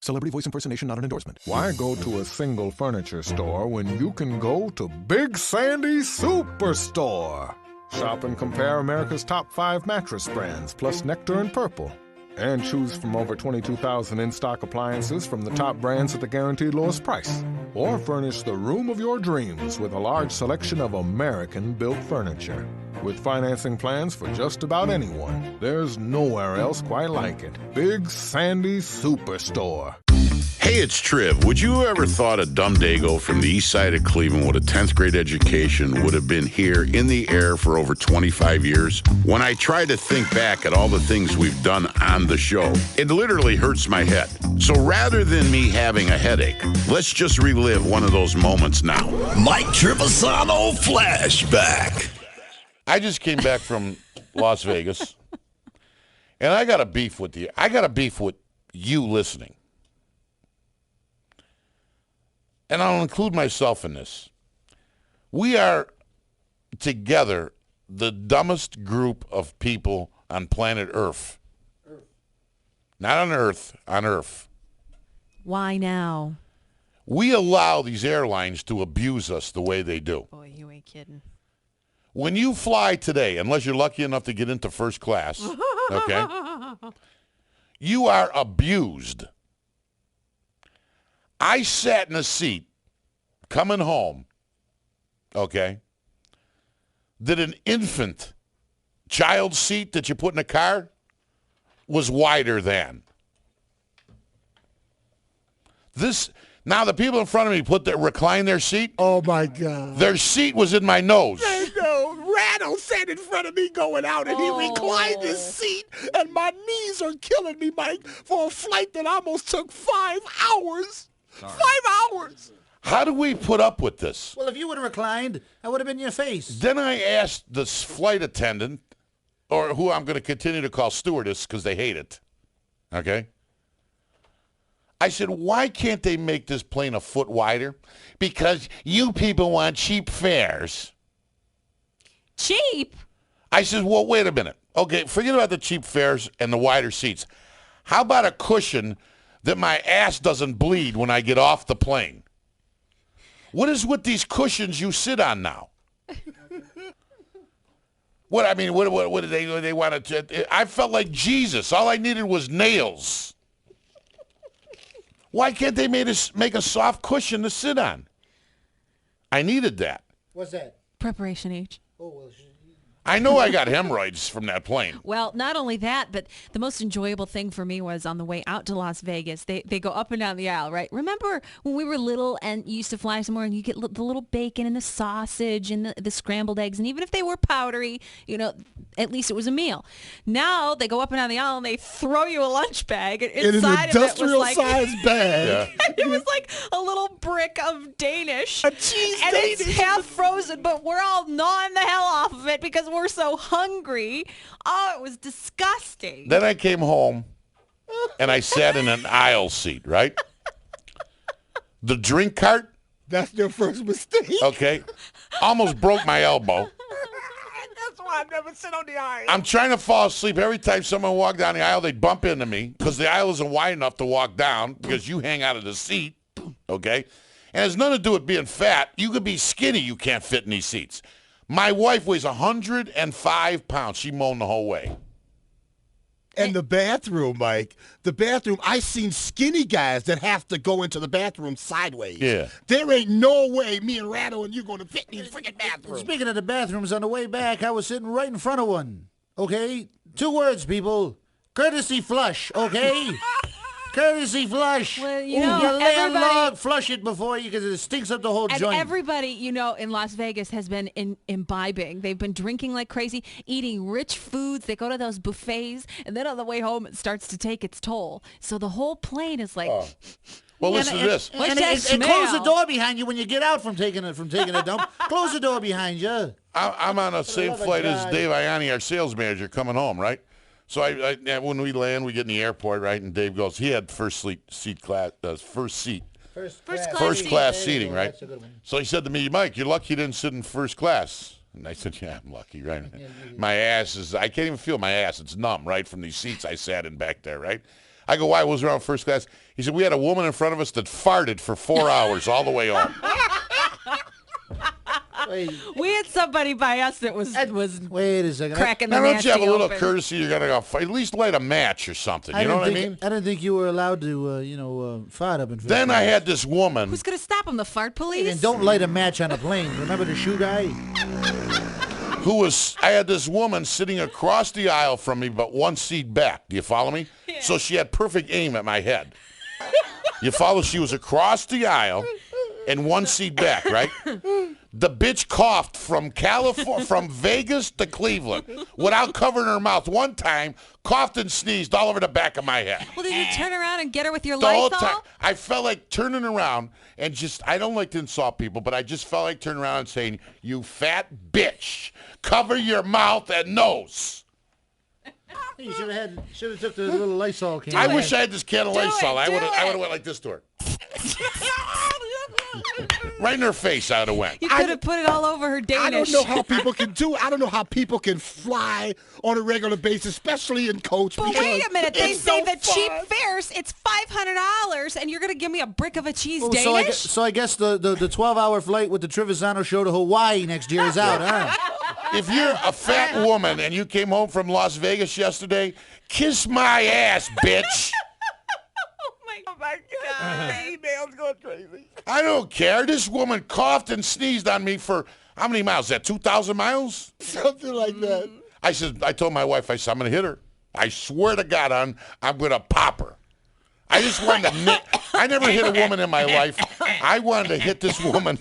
Celebrity voice impersonation not an endorsement. Why go to a single furniture store when you can go to Big Sandy Superstore? Shop and compare America's top 5 mattress brands, plus Nectar and Purple. And choose from over 22,000 in-stock appliances from the top brands at the guaranteed lowest price. Or furnish the room of your dreams with a large selection of American-built furniture. With financing plans for just about anyone, there's nowhere else quite like it. Big Sandy Superstore. Hey, it's Triv. Would you ever thought a dumb Dago from the east side of Cleveland with a 10th grade education would have been here in the air for over 25 years? When I try to think back at all the things we've done on the show, it literally hurts my head. So rather than me having a headache, let's just relive one of those moments now. Mike Trivisonno Flashback. I just came back from Las Vegas, and I got a beef with you. I got a beef with you listening. And I'll include myself in this. We are together the dumbest group of people on planet Earth. Not on Earth, on Earth. Why now? We allow these airlines to abuse us the way they do. Boy, you ain't kidding. When you fly today, unless you're lucky enough to get into first class, okay, you are abused. I sat in a seat coming home, okay, that an infant child seat that you put in a car was wider than. Now the people in front of me recline their seat. Oh, my God. Their seat was in my nose. Rado sat in front of me going out, and he reclined his seat, and my knees are killing me, Mike, for a flight that almost took 5 hours. Sorry. 5 hours. How do we put up with this? Well, if you would have reclined, I would have been in your face. Then I asked the flight attendant, or who I'm going to continue to call stewardess because they hate it, okay? I said, why can't they make this plane a foot wider? Because you people want cheap fares. Cheap? I said, well, wait a minute. Okay, forget about the cheap fares and the wider seats. How about a cushion that my ass doesn't bleed when I get off the plane? What is with these cushions you sit on now? What do they want to? I felt like Jesus. All I needed was nails. Why can't they make a soft cushion to sit on? I needed that. What's that? Preparation H. Oh, well, I know I got hemorrhoids from that plane. Well, not only that, but the most enjoyable thing for me was on the way out to Las Vegas. They go up and down the aisle, right? Remember when we were little and you used to fly somewhere and you get the little bacon and the sausage and the scrambled eggs, and even if they were powdery, at least it was a meal. Now they go up and down the aisle and they throw you a lunch bag, and inside in an of it was like industrial-sized bag. Yeah. it was like a little brick of Danish. A cheese and Danish. It's half frozen, but we're all gnawing the hell off of it because we're so hungry. Oh, it was disgusting. Then I came home, and I sat in an aisle seat, right? The drink cart, That's their first mistake. okay, almost broke my elbow. That's why I never sit on the aisle. I'm trying to fall asleep. Every time someone walked down the aisle, they'd bump into me because the aisle isn't wide enough to walk down because you hang out of the seat, okay? And it has nothing to do with being fat. You could be skinny. You can't fit in these seats. My wife weighs 105 pounds. She moaned the whole way. And the bathroom, Mike, I seen skinny guys that have to go into the bathroom sideways. Yeah. There ain't no way me and Ratto and you going to fit in these freaking bathrooms. Speaking of the bathrooms, on the way back, I was sitting right in front of one. Okay? 2 words, people. Courtesy flush, okay? Courtesy flush. Well, Your landlord flush it before you because it stinks up the whole And joint. everybody, in Las Vegas has been imbibing. They've been drinking like crazy, eating rich foods. They go to those buffets, and then on the way home, it starts to take its toll. So the whole plane is like... Well, listen to this. What's and that and close the smell? door behind you when you get out from taking a dump. Close the door behind you. I'm on the same love of flight as God. Dave Ianni, our sales manager, coming home, right? So I when we land, we get in the airport, right? And Dave goes, he had first seat. First Class seating, right? That's a good one. So he said to me, Mike, you're lucky you didn't sit in first class. And I said, yeah, I'm lucky, right? My ass I can't even feel my ass. It's numb, right, from these seats I sat in back there, right? I go, why? Was around first class? He said, we had a woman in front of us that farted for 4 hours all the way home. We had somebody by us that was Wait a second. cracking the Now, don't nasty you have a little open. courtesy? You're going to go, at least light a match or something. You know what I mean? I didn't think you were allowed to, fart up in first Then I class. had this woman. Who's going to stop him? The fart police? And don't light a match on a plane. Remember the shoe guy? I had this woman sitting across the aisle from me, but one seat back. Do you follow me? Yeah. So she had perfect aim at my head. You follow? She was across the aisle and one seat back, right? The bitch coughed from from Vegas to Cleveland without covering her mouth. One time, coughed and sneezed all over the back of my head. Well, did you turn around and get her with your The whole Lysol? time, I felt like turning around and I don't like to insult people, but I just felt like turning around and saying, you fat bitch, cover your mouth and nose. You should have took the little Lysol can. I wish I had this can of Lysol. I do would have it. went like this to her. Right in her face, I would have went. You could have put it all over her Danish. I don't know how people can do it. I don't know how people can fly on a regular basis, especially in coach. But wait a minute. They it's say so the cheap fun. fares, it's $500, and you're going to give me a brick of a cheese Danish? So I guess the 12-hour flight with the Trivisonno show to Hawaii next year is out, huh? If you're a fat woman and you came home from Las Vegas yesterday, kiss my ass, bitch. Oh, my God. Email's going crazy. I don't care. This woman coughed and sneezed on me for how many miles? Is that 2,000 miles? Something like that. I told my wife, I'm going to hit her. I swear to God, I'm going to pop her. I just wanted to I never hit a woman in my life. I wanted to hit this woman.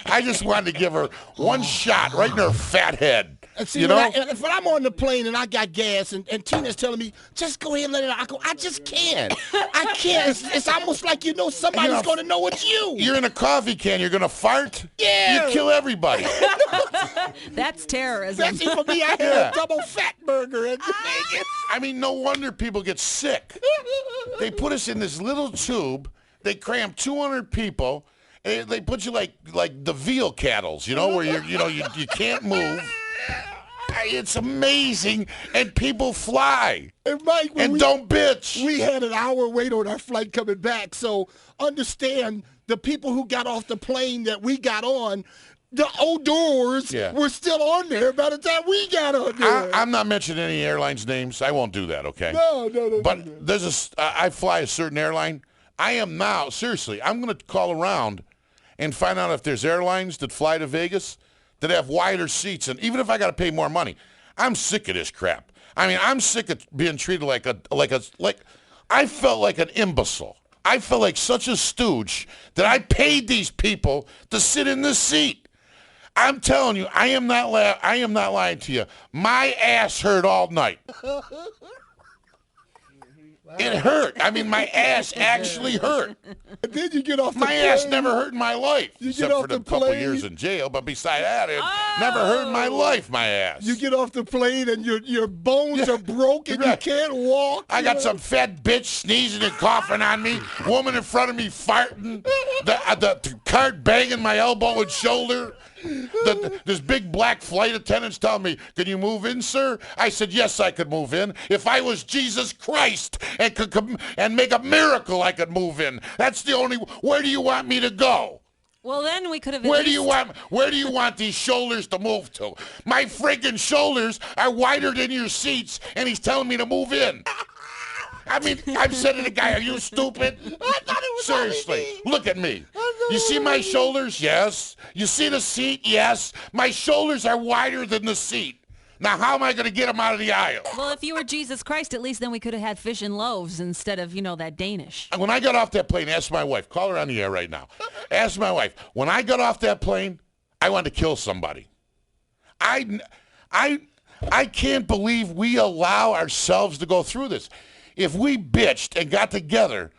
I just wanted to give her one shot right in her fat head. And see, you know? when I'm on the plane and I got gas and Tina's telling me, just go ahead and let it out. I just can't. I can't. It's almost like somebody's going to know it's you. You're in a coffee can. You're going to fart? Yeah. You kill everybody. That's terrorism. Especially for me, I had a double fat burger in Vegas. I mean, no wonder people get sick. They put us in this little tube. They cram 200 people. And they put you like the veal cattles, where you can't move. It's amazing, and people fly And Mike, don't bitch. We had an hour wait on our flight coming back, so understand the people who got off the plane that we got on, the odors were still on there by the time we got on there. I'm not mentioning any airlines' names. I won't do that, okay? No. But I fly a certain airline. I am now, seriously, I'm going to call around and find out if there's airlines that fly to Vegas that have wider seats, and even if I got to pay more money, I'm sick of this crap. I mean, I'm sick of being treated like I felt like an imbecile. I felt like such a stooge that I paid these people to sit in this seat. I'm telling you, I am not lying to you. My ass hurt all night. It hurt. I mean, my ass actually hurt. And then you get off the My plane. ass never hurt in my life. You Except get off for the the couple plane. years in jail. But beside that, it never hurt in my life, my ass. You get off the plane and your bones are broken. You Right. can't walk. I got some fat bitch sneezing and coughing on me. Woman in front of me farting. The cart banging my elbow and shoulder. This big black flight attendant's telling me, can you move in, sir? I said, yes, I could move in. If I was Jesus Christ and could come and make a miracle, I could move in. That's the only. Where do you want me to go? Well, then we could have. Where do you want these shoulders to move to? My friggin' shoulders are wider than your seats, and he's telling me to move in. I mean, I'm saying to the guy, are you stupid? I thought it was Seriously, only me. look at me. You see my shoulders? Yes. You see the seat? Yes. My shoulders are wider than the seat. Now, how am I going to get them out of the aisle? Well, if you were Jesus Christ, at least then we could have had fish and loaves instead of, that Danish. When I got off that plane, ask my wife. Call her on the air right now. Ask my wife. When I got off that plane, I wanted to kill somebody. I can't believe we allow ourselves to go through this. If we bitched and got together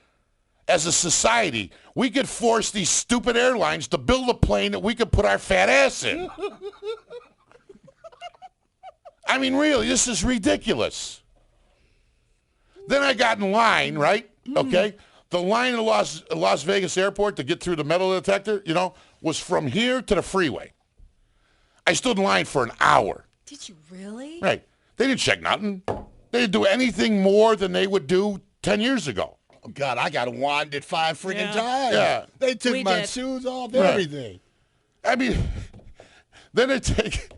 as a society, we could force these stupid airlines to build a plane that we could put our fat ass in. I mean, really, this is ridiculous. Then I got in line, right? Okay? The line at Las Vegas airport to get through the metal detector, was from here to the freeway. I stood in line for an hour. Did you really? Right. They didn't check nothing. They didn't do anything more than they would do 10 years ago. Oh, God, I got wanded 5 freaking times. Yeah. They took We my did. shoes off, Right. everything. I mean, then they take.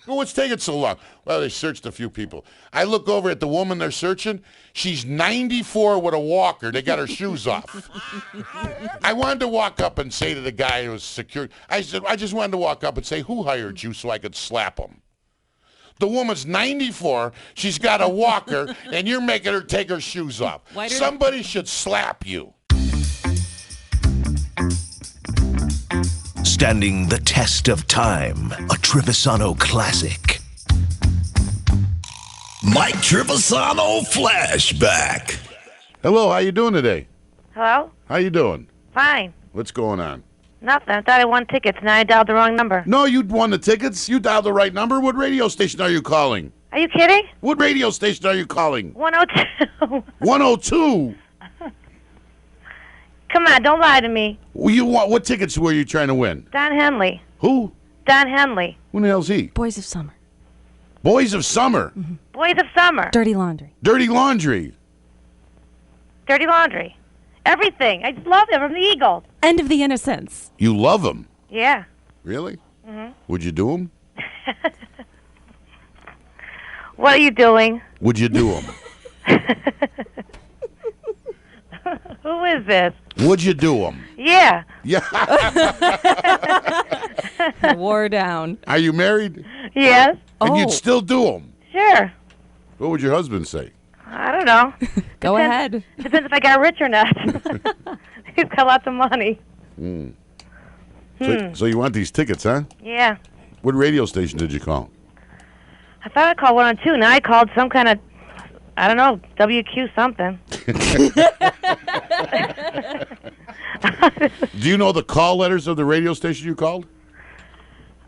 Well, what's taking so long? Well, they searched a few people. I look over at the woman they're searching. She's 94 with a walker. They got her shoes off. I wanted to walk up and say to the guy who was secured, I said, I just wanted to walk up and say, who hired you so I could slap him? The woman's 94. She's got a walker, and you're making her take her shoes off. Somebody should slap you. Standing the test of time, a Trivisonno classic. Mike Trivisonno Flashback. Hello, how you doing today? Hello? How you doing? Fine. What's going on? Nothing. I thought I won tickets, and I dialed the wrong number. No, you won the tickets. You dialed the right number. What radio station are you calling? Are you kidding? What radio station are you calling? 102. 102. Come on, don't lie to me. Well, you want what tickets were you trying to win? Don Henley. Who? Don Henley. Who the hell's he? Boys of Summer. Boys of Summer. Boys of Summer. Dirty Laundry. Dirty Laundry. Dirty Laundry. Everything. I just love them from the Eagles. End of the Innocents. You love them. Yeah. Really? Mm-hmm. Would you do them? What are you doing? Would you do them? Who is this? Would you do them? Yeah. Yeah. Wore down. Are you married? Yes. And you'd still do them? Sure. What would your husband say? I don't know. Go ahead. Depends if I got rich or not. He's got lots of money. So you want these tickets, huh? Yeah. What radio station did you call? I thought I called 102, and I called some kind of, I don't know, WQ something. Do you know the call letters of the radio station you called?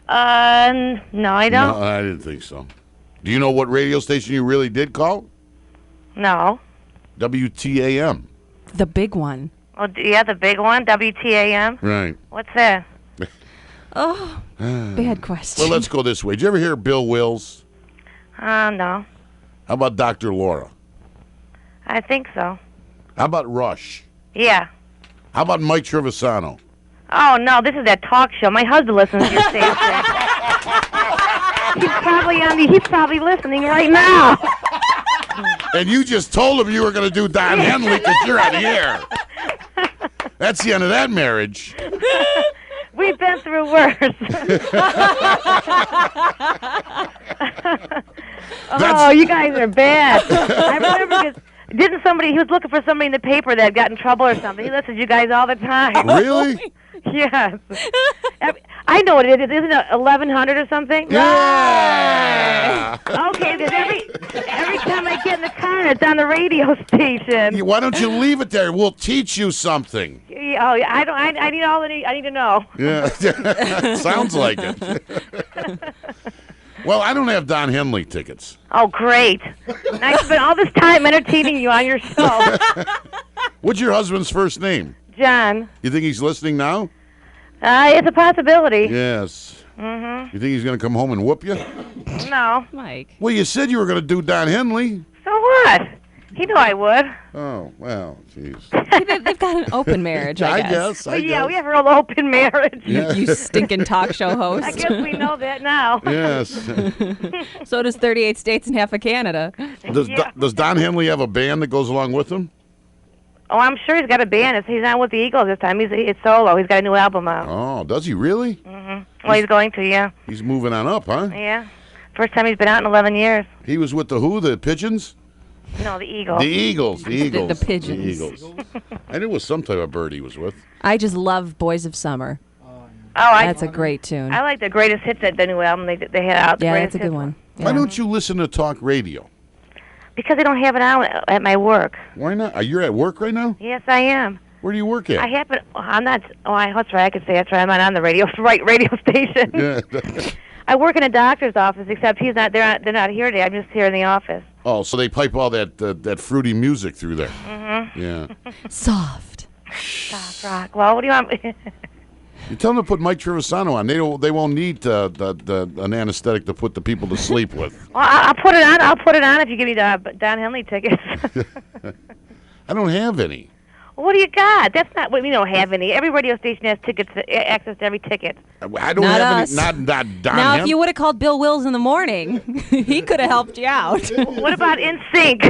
No, I don't. No, I didn't think so. Do you know what radio station you really did call? No. WTAM. The big one. Oh, yeah, the big one, WTAM. Right. What's that? Oh, bad question. Well, let's go this way. Did you ever hear Bill Wills? No. How about Dr. Laura? I think so. How about Rush? Yeah. How about Mike Trivisonno? Oh, no, this is that talk show. My husband listens to your station. He's probably listening right now. And you just told him you were going to do Don Henley because you're on the air. That's the end of that marriage. We've been through worse. Oh, you guys are bad. I remember because he was looking for somebody in the paper that got in trouble or something. He listens to you guys all the time. Really? Yes. I know what it is. Isn't it 1100 or something? Yeah. Okay, because every time I get in the car, it's on the radio station. Why don't you leave it there? We'll teach you something. Oh, I don't. I need all I need to know. Yeah. Sounds like it. Well, I don't have Don Henley tickets. Oh, great! And I spent all this time entertaining you on your show. What's your husband's first name? John. You think he's listening now? It's a possibility. Yes. Mm-hmm. You think he's going to come home and whoop you? No. Mike. Well, you said you were going to do Don Henley. So what? He knew I would. Oh, well, jeez. They've got an open marriage, I guess. I guess. Yeah, we have a real open marriage. You stinking talk show host. I guess we know that now. Yes. So does 38 states and half of Canada. Does Don Henley have a band that goes along with him? Oh, I'm sure he's got a band. He's not with the Eagles this time. It's solo. He's got a new album out. Oh, does he really? Mm-hmm. Well, he's going to, yeah. He's moving on up, huh? Yeah. First time he's been out in 11 years. He was with the who? The Pigeons? No, the Eagles. The Eagles. The Eagles. The Pigeons. The Eagles. I knew it was some type of bird he was with. I just love Boys of Summer. That's a great tune. I like the greatest hits, the new album they had out. Yeah, that's a good one. Why Yeah. don't you listen to talk radio? Because they don't have it out at my work. Why not? Are you at work right now? Yes, I am. Where do you work at? I happen. I'm not. That's right. I could say that's right. I'm not on the radio station. Yeah. I work in a doctor's office. Except he's not. They're not here today. I'm just here in the office. Oh, so they pipe all that fruity music through there. Mm-hmm. Yeah. Soft. Soft rock. Well, what do you want? You tell them to put Mike Trivisonno on. They won't need an anesthetic to put the people to sleep with. Well, I'll put it on. I'll put it on if you give me the Don Henley tickets. I don't have any. Well, what do you got? That's not what we don't have any. Every radio station has tickets, access to every ticket. I don't Not have us. any. Not Don. Now, if you would have called Bill Wills in the morning, he could have helped you out. What about In Sync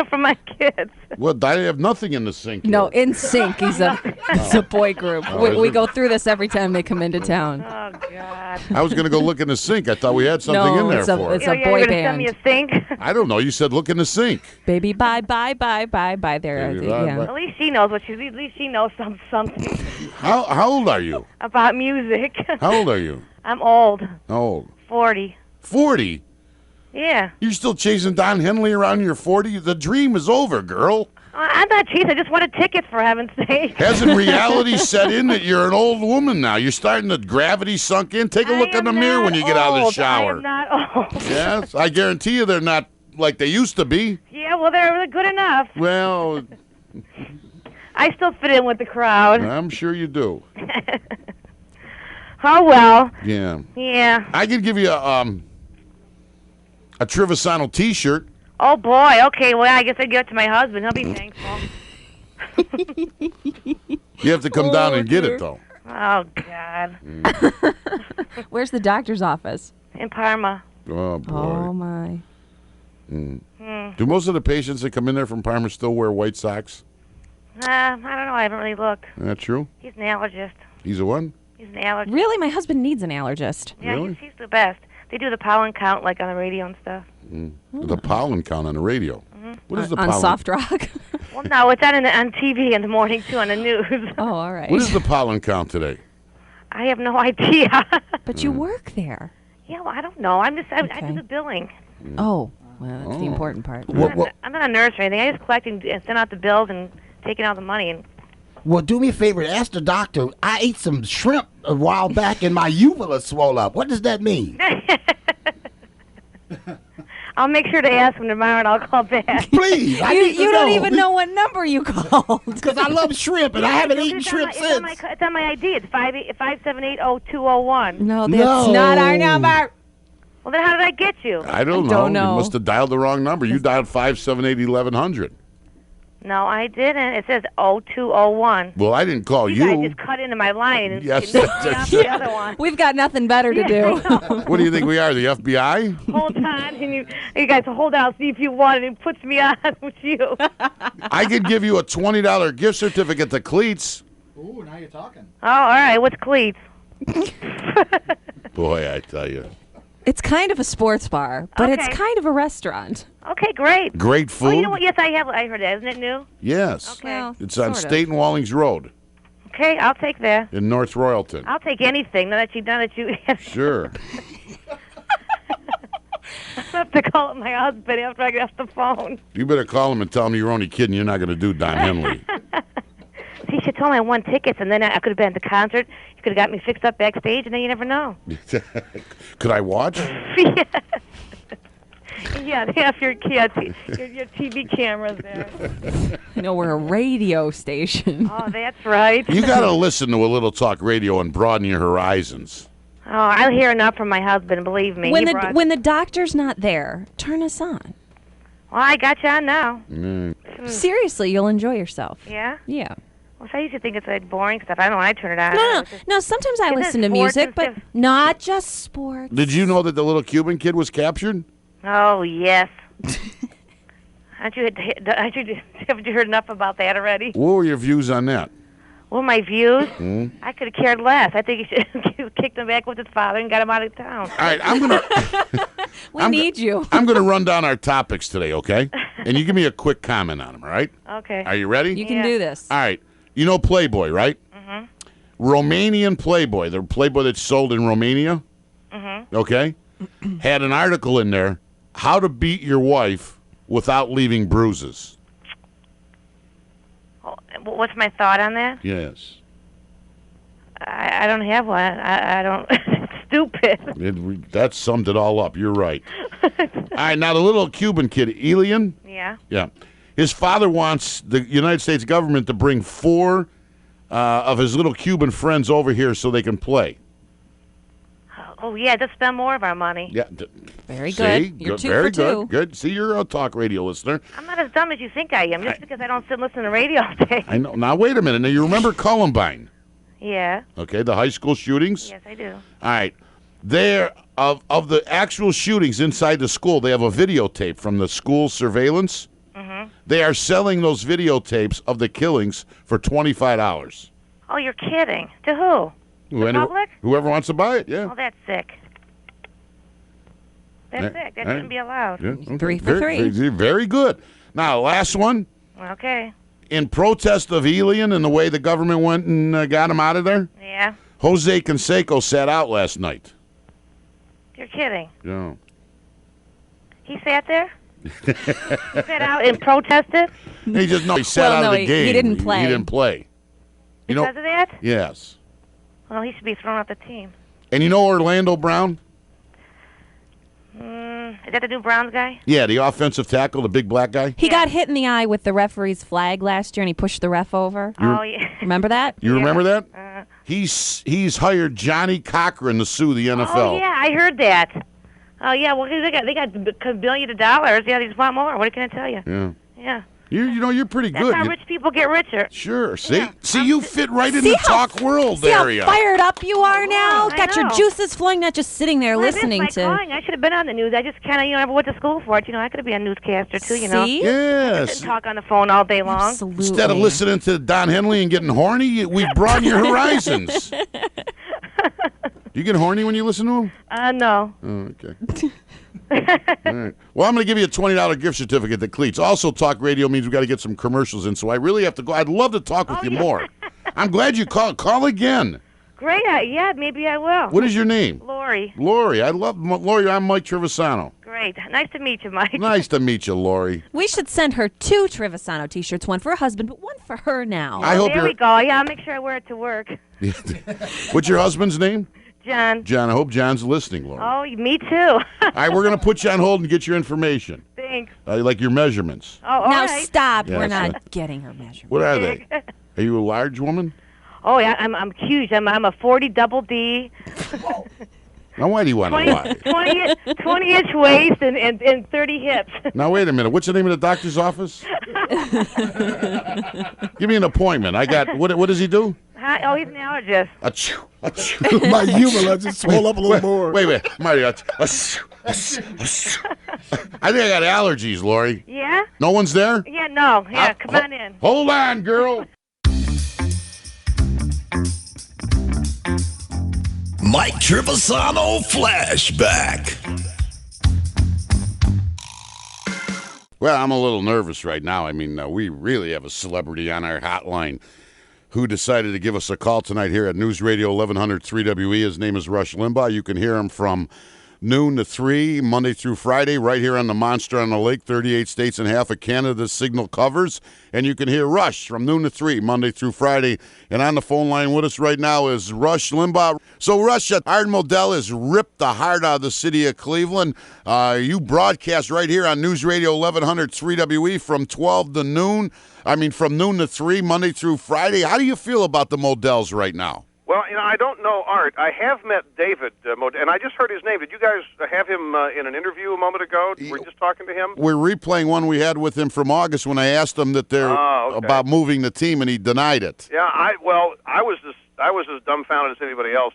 for my kids? Well, I have nothing in the sink. No, here. In Sync. He's a boy group. We go through this every time they come into town. Oh God. I was going to go look in the sink. I thought we had something in there it's a, for it's it. a You're boy gonna send me band. a sink? I don't know. You said look in the sink. Baby, bye, bye, bye, bye, bye. There, Baby, bye, yeah. bye. At least she knows At least she knows something How old are you? about music. How old are you? I'm old. How old? 40. 40. Yeah. You're still chasing Don Henley around your 40? The dream is over, girl. I'm not cheating. I just wanted tickets, for heaven's sake. Hasn't reality set in that you're an old woman now? You're starting to gravity sunk in. Take a look in the mirror when you get out of the shower. I am not old. Yes, I guarantee you they're not like they used to be. Yeah, well, they're good enough. Well, I still fit in with the crowd. I'm sure you do. Oh, well. Yeah. Yeah. I could give you a Trivisonno T-shirt. Oh, boy. Okay, well, I guess I'd give it to my husband. He'll be thankful. You have to come down and get it, though. Oh, God. Where's the doctor's office? In Parma. Oh, boy. Oh, my. Do most of the patients that come in there from Parma still wear white socks? I don't know. I haven't really looked. Is that true? He's an allergist. He's a one? He's an allergist. Really? My husband needs an allergist. Yeah, Really? he's the best. They do the pollen count, like, on the radio and stuff. The pollen count on the radio. What is the On pollen? Soft Rock? Well, no, it's on TV in the morning, too, on the news. Oh, all right. What is the pollen count today? I have no idea. But you work there. Yeah, well, I don't know. I do Okay. the billing. Oh, well, that's the important part. I'm not a nurse or anything. I just collect and send out the bills and taking out the money. And Well, do me a favor. Ask the doctor. I ate some shrimp a while back and my uvula swelled up. What does that mean? I'll make sure to ask him tomorrow, and I'll call back. Please. I need to You don't know. even know what number you called. Because I love shrimp and I haven't eaten shrimp since. It's on my ID. It's 5780201. No, that's not our number. Well, then how did I get you? I don't know. You must have dialed the wrong number. You dialed 578-1100. No, I didn't. It says 0201. Well, I didn't call You you. guys just cut into my line and Yes, knocked me off the other one. We've got nothing better to do. What do you think we are, the FBI? Hold on, and you guys hold on. I'll see if you want it. And puts me on with you. I could give you a $20 gift certificate to Cleats. Ooh, now you're talking. Oh, all right. What's cleats? Boy, I tell you. It's kind of a sports bar, but it's Okay. kind of a restaurant. Okay, great. Great food. Oh, you know what? Yes, I have. I heard that. Isn't it new? Yes. Okay. Well, It's on sort of. State and Wallings Road Okay, I'll take that. in North Royalton. I'll take anything. Now that you Sure. I have to call up my husband after I get off the phone. You better call him and tell him you're only kidding. You're not going to do Don Henley. See, she told me I won tickets, and then I could have been at the concert. You could have got me fixed up backstage, and then you never know. Could I watch? Yeah, they have your TV cameras there. You know, we're a radio station. Oh, that's right. You got to listen to a little talk radio and broaden your horizons. Oh, I'll hear enough from my husband, believe me. When He the brought- when the doctor's not there, turn us on. Well, I got you on now. Seriously, you'll enjoy yourself. Yeah? Yeah. Well, I used to think it's like boring stuff. I don't know when I turn it on. No. Sometimes I Isn't it listen to sports music, and but stuff? not just sports. Did you know that the little Cuban kid was captured? Oh, yes. Haven't you heard enough about that already? What were your views on that? Well, my views? I could have cared less. I think he should kicked him back with his father and got him out of town. All right, I'm gonna We need you. I'm gonna run down our topics today, okay? And you give me a quick comment on them, all right? Okay. Are you ready? You can Yeah. do this. All right. You know Playboy, right? Mm-hmm. Romanian Playboy, the Playboy that's sold in Romania, okay, had an article in there, how to beat your wife without leaving bruises. What's my thought on that? Yes. I don't have one. I don't. It's stupid. That summed it all up. You're right. All right, now the little Cuban kid, Elian. Yeah. Yeah. His father wants the United States government to bring 4 of his little Cuban friends over here so they can play. Oh, yeah, just spend more of our money. Yeah. Very See? good. You're two very for two. good. Good. See, you're a talk radio listener. I'm not as dumb as you think I am, just because I don't sit and listen to radio all day. I know. Now, wait a minute. Now, you remember Columbine? Yeah. Okay, the high school shootings? Yes, I do. All right. There, of the actual shootings inside the school, they have a videotape from the school surveillance. Mm-hmm. They are selling those videotapes of the killings for $25. Oh, you're kidding. To who? The public? Whoever wants to buy it, yeah. Oh, that's sick. That's sick. That shouldn't be allowed. Yeah, okay. 3 for 3. Very good. Now, last one. Okay. In protest of Elian and the way the government went and got him out of there, Yeah. Jose Canseco sat out last night. You're kidding. Yeah. He sat there? He sat out and protested? He sat out of the game. He didn't play. He didn't play. You know? Because of that? Yes. Well, he should be thrown off the team. And you know Orlando Brown? Is that the new Browns guy? Yeah, the offensive tackle, the big black guy. He got hit in the eye with the referee's flag last year, and he pushed the ref over. Oh, yeah. Remember that? You remember that? He's hired Johnny Cochran to sue the NFL. Oh, yeah, I heard that. Oh, yeah, well, they got billions of dollars. Yeah, they just want more. What can I tell you? Yeah. Yeah. You're pretty That's good. how rich people get richer. Sure. See, Yeah. you fit right in the talk world See area. how fired up you are now? I Got your know. juices flowing, not just sitting there Well, listening I missed my calling. I should have been on the news. I just kind of, never went to school for it. I could be a newscaster, too, See? Yes. Couldn't talk on the phone all day long. Absolutely. Instead of listening to Don Henley and getting horny, we've broadened your horizons. Do you get horny when you listen to him? No. Oh, okay. All right. Well, I'm going to give you a $20 gift certificate to Cleats. Also, talk radio means we've got to get some commercials in, so I really have to go. I'd love to talk with you more. I'm glad you called. Call again. Great. Yeah, maybe I will. What is your name? Lori. Lori. I love Lori. I'm Mike Trivisonno. Great. Nice to meet you, Mike. Nice to meet you, Lori. We should send her 2 Trivisonno T-shirts, one for her husband, but one for her now. I hope There we go. Yeah, I'll make sure I wear it to work. What's your husband's name? John. John. I hope John's listening, Lori. Oh, me too. All right, we're going to put you on hold and get your information. Thanks. Like your measurements. Oh, all Now right. stop. Yeah, We're that's not getting her measurement. What are they? Are you a large woman? Oh, yeah, I'm huge. I'm a 40 double D. Now, why do you want to lie? 20-inch waist and 30 hips. Now, wait a minute. What's the name of the doctor's office? Give me an appointment. I got, what does he do? Oh, he's an allergist. Achoo, achoo. My humor just swole up a little more. Wait. Marty, achoo, achoo, achoo. I think I got allergies, Lori. Yeah? No one's there? Yeah, no. Yeah, come on in. Hold on, girl. Mike Trivisonno Flashback. Well, I'm a little nervous right now. I mean, we really have a celebrity on our hotline who decided to give us a call tonight here at News Radio 1100 3WE. His name is Rush Limbaugh. You can hear him from noon to 3, Monday through Friday, right here on the Monster on the Lake, 38 states and half of Canada signal covers. And you can hear Rush from noon to 3, Monday through Friday. And on the phone line with us right now is Rush Limbaugh. So, Rush, Art Modell has ripped the heart out of the city of Cleveland. You broadcast right here on News Radio 1100 3WE from 12 to noon. From noon to 3, Monday through Friday. How do you feel about the Modells right now? Well, I don't know Art. I have met David Modell, and I just heard his name. Did you guys have him in an interview a moment ago? Were you just talking to him? We're replaying one we had with him from August when I asked him that they're about moving the team, and he denied it. Yeah, I was as dumbfounded as anybody else.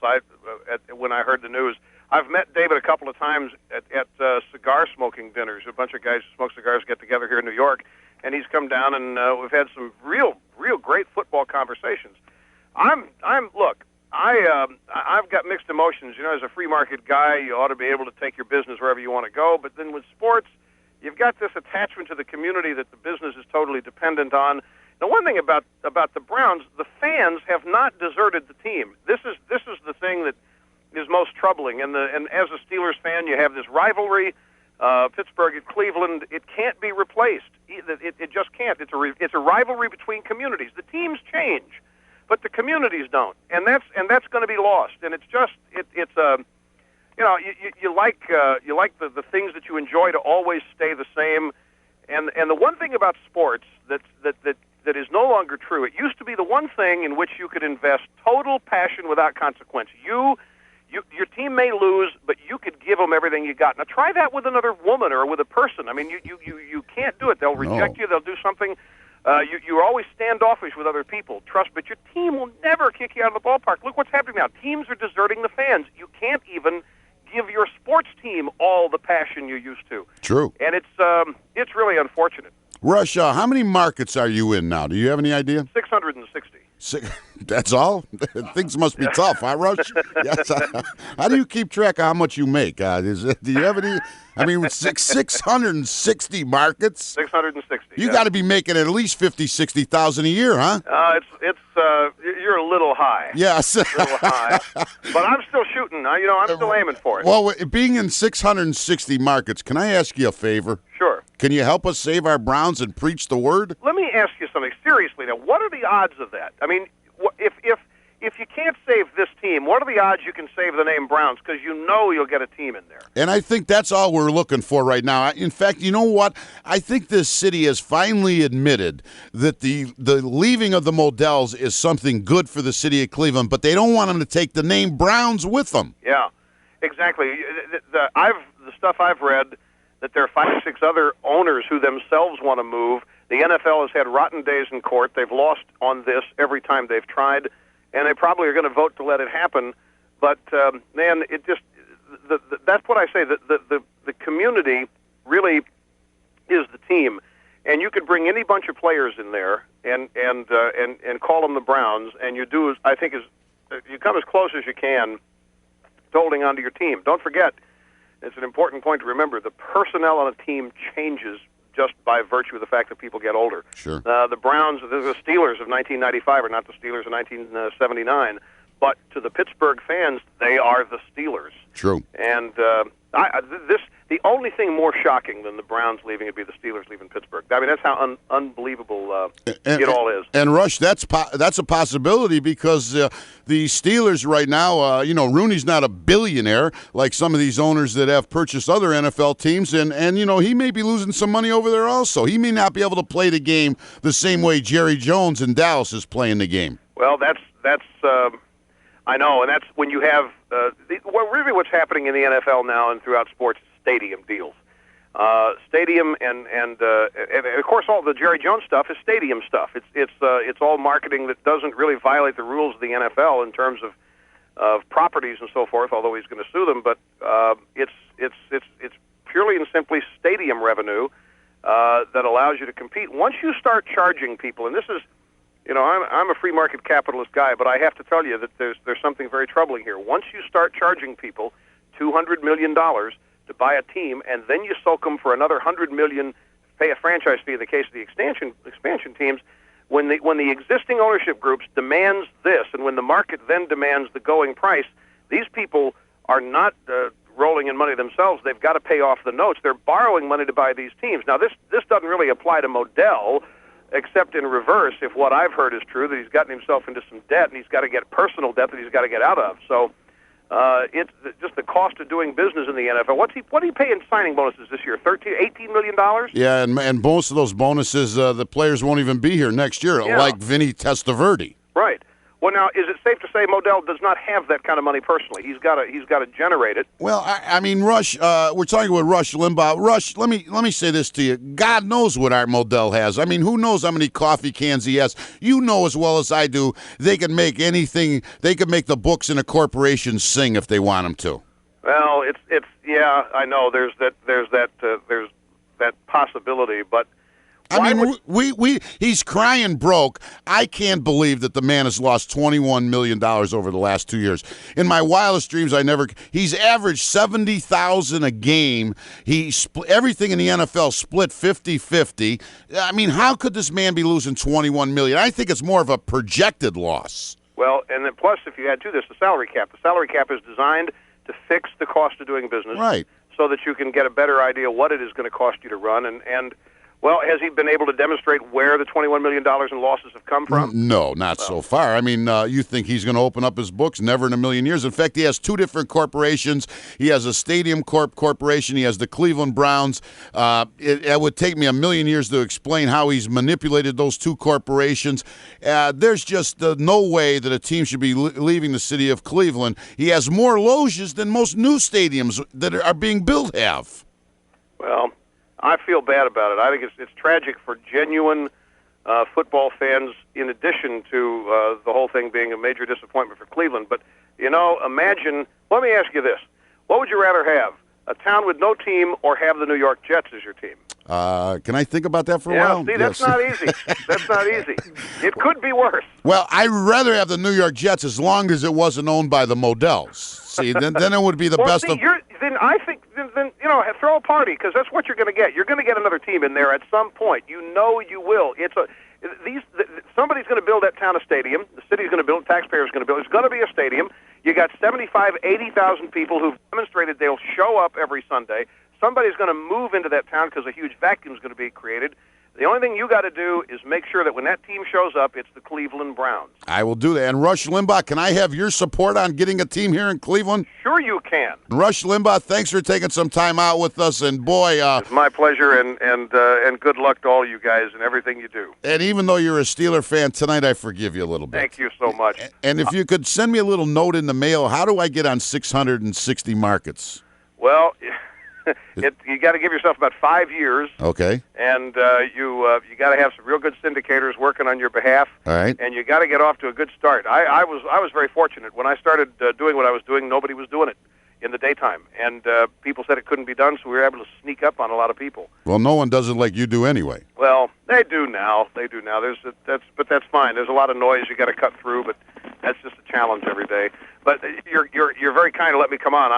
When I heard the news, I've met David a couple of times at cigar smoking dinners. A bunch of guys who smoke cigars get together here in New York, and he's come down, and we've had some real great football conversations. Look, I've got mixed emotions. As a free market guy, you ought to be able to take your business wherever you want to go. But then with sports, you've got this attachment to the community that the business is totally dependent on. Now, one thing about the Browns, the fans have not deserted the team. This is the thing that is most troubling. And as a Steelers fan, you have this rivalry. Pittsburgh at Cleveland, it can't be replaced. It just can't. It's a rivalry between communities. The teams change, but the communities don't, and that's going to be lost. And it's you like the things that you enjoy to always stay the same. And the one thing about sports that that is no longer true. It used to be the one thing in which you could invest total passion without consequence. Your team may lose, but you could give them everything you got. Now try that with another woman or with a person. I mean, you can't do it. They'll reject you. They'll do something. You're always standoffish with other people. Trust, but your team will never kick you out of the ballpark. Look what's happening now. Teams are deserting the fans. You can't even give your sports team all the passion you used to. True. And it's really unfortunate. Rush, how many markets are you in now? Do you have any idea? 660. That's all? Things must be tough, huh, Rush? Yes. How do you keep track of how much you make? Do you have any? I mean, 660 markets? 660. You got to be making at least $50,000-$60,000 a year, huh? You're a little high. Yes. A little high. But I'm still shooting. I'm still aiming for it. Well, being in 660 markets, can I ask you a favor? Sure. Can you help us save our Browns and preach the word? Let me ask you something seriously now. What are the odds of that? I mean, if you can't save this team, what are the odds you can save the name Browns? Because you know you'll get a team in there. And I think that's all we're looking for right now. In fact, you know what? I think this city has finally admitted that the leaving of the Modells is something good for the city of Cleveland, but they don't want them to take the name Browns with them. Yeah, exactly. The stuff I've read, that there are 5 or 6 other owners who themselves want to move. The NFL has had rotten days in court. They've lost on this every time they've tried, and they probably are going to vote to let it happen. But, man, it just that's what I say. The community really is the team, and you could bring any bunch of players in there and call them the Browns, and you come as close as you can to holding on to your team. Don't forget, it's an important point to remember, the personnel on a team changes just by virtue of the fact that people get older. Sure. The Browns, the Steelers of 1995 are not the Steelers of 1979, but to the Pittsburgh fans, they are the Steelers. True. And the only thing more shocking than the Browns leaving would be the Steelers leaving Pittsburgh. I mean, that's how unbelievable it all is. And Rush, that's a possibility because the Steelers right now, Rooney's not a billionaire like some of these owners that have purchased other NFL teams, and he may be losing some money over there also. He may not be able to play the game the same way Jerry Jones in Dallas is playing the game. Well, that's I know, and that's when you have really what's happening in the NFL now and throughout sports. Stadium deals, stadium, and of course all the Jerry Jones stuff is stadium stuff. It's all marketing that doesn't really violate the rules of the NFL in terms of properties and so forth. Although he's going to sue them, but it's purely and simply stadium revenue that allows you to compete. Once you start charging people, and this is, I'm a free market capitalist guy, but I have to tell you that there's something very troubling here. Once you start charging people $200 million to buy a team, and then you soak them for another $100 million, pay a franchise fee in the case of the expansion teams. When the existing ownership groups demands this, and when the market then demands the going price, these people are not rolling in money themselves. They've got to pay off the notes. They're borrowing money to buy these teams. Now, this doesn't really apply to Modell, except in reverse. If what I've heard is true, that he's gotten himself into some debt, and he's got to get personal debt that he's got to get out of. So. It's just the cost of doing business in the NFL. What do you pay in signing bonuses this year? $18 million? Yeah, and most of those bonuses, the players won't even be here next year, like Vinny Testaverde. Right. Well, now, is it safe to say Modell does not have that kind of money personally? He's got to generate it. Well, I mean, Rush. We're talking with Rush Limbaugh. Rush, let me say this to you. God knows what Art Modell has. I mean, who knows how many coffee cans he has? You know as well as I do. They can make anything. They can make the books in a corporation sing if they want them to. Well, it's yeah. I know there's that possibility, but. I mean, he's crying broke. I can't believe that the man has lost $21 million over the last 2 years. In my wildest dreams, he's averaged $70,000 a game. Everything in the NFL split 50-50. I mean, how could this man be losing $21 million? I think it's more of a projected loss. Well, and then plus, if you add to this the salary cap is designed to fix the cost of doing business. Right. So that you can get a better idea what it is going to cost you to run. And Well, has he been able to demonstrate where the $21 million in losses have come from? No, not so far. I mean, you think he's going to open up his books? Never in a million years. In fact, he has two different corporations. He has a Stadium corporation. He has the Cleveland Browns. It would take me a million years to explain how he's manipulated those two corporations. There's just no way that a team should be leaving the city of Cleveland. He has more loges than most new stadiums that are being built have. Well, I feel bad about it. I think it's tragic for genuine football fans, in addition to the whole thing being a major disappointment for Cleveland. But, imagine, let me ask you this. What would you rather have, a town with no team or have the New York Jets as your team? Can I think about that for a while? See, that's not easy. That's not easy. It could be worse. Well, I'd rather have the New York Jets as long as it wasn't owned by the Modells. See, then it would be the best of... Then I think, throw a party, because that's what you're going to get. You're going to get another team in there at some point. You will. Somebody's going to build that town a stadium. The city's going to build. Taxpayers are going to build. It's going to be a stadium. You got 80,000 people who've demonstrated they'll show up every Sunday. Somebody's going to move into that town because a huge vacuum is going to be created. The only thing you got to do is make sure that when that team shows up, it's the Cleveland Browns. I will do that. And Rush Limbaugh, can I have your support on getting a team here in Cleveland? Sure you can. Rush Limbaugh, thanks for taking some time out with us. And boy, it's my pleasure, and good luck to all you guys and everything you do. And even though you're a Steeler fan tonight, I forgive you a little bit. Thank you so much. And if you could send me a little note in the mail, how do I get on 660 markets? Well, you got to give yourself about 5 years. Okay. And you got to have some real good syndicators working on your behalf. All right. And you got to get off to a good start. I was very fortunate when I started doing what I was doing. Nobody was doing it in the daytime, and people said it couldn't be done, so we were able to sneak up on a lot of people. Well, no one does it like you do anyway. Well, they do now. But that's fine. There's a lot of noise you got to cut through, but that's just a challenge every day. But you're very kind to let me come on.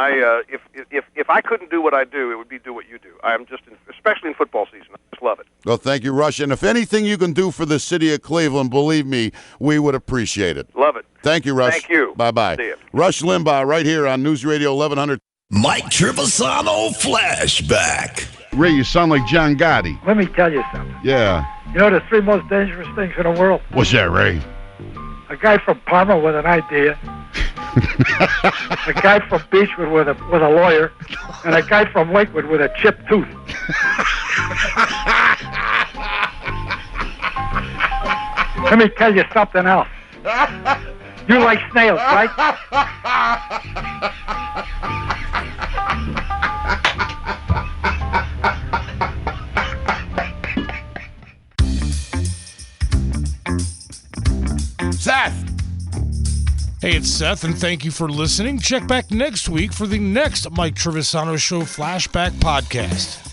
If I couldn't do what I do, it would be do what you do. I'm just, especially in football season, I just love it. Well, thank you, Rush. And if anything you can do for the city of Cleveland, believe me, we would appreciate it. Love it. Thank you, Rush. Thank you. Bye-bye. See you. Rush Limbaugh right here on News Radio 1100. Mike Trivisonno Flashback. Ray, you sound like John Gotti. Let me tell you something. Yeah. You know the three most dangerous things in the world? What's that, Ray? A guy from Parma with an idea, a guy from Beechwood with a lawyer, and a guy from Lakewood with a chipped tooth. Let me tell you something else. You like snails, right? Seth! Hey, it's Seth, and thank you for listening. Check back next week for the next Mike Trivisonno Show Flashback podcast.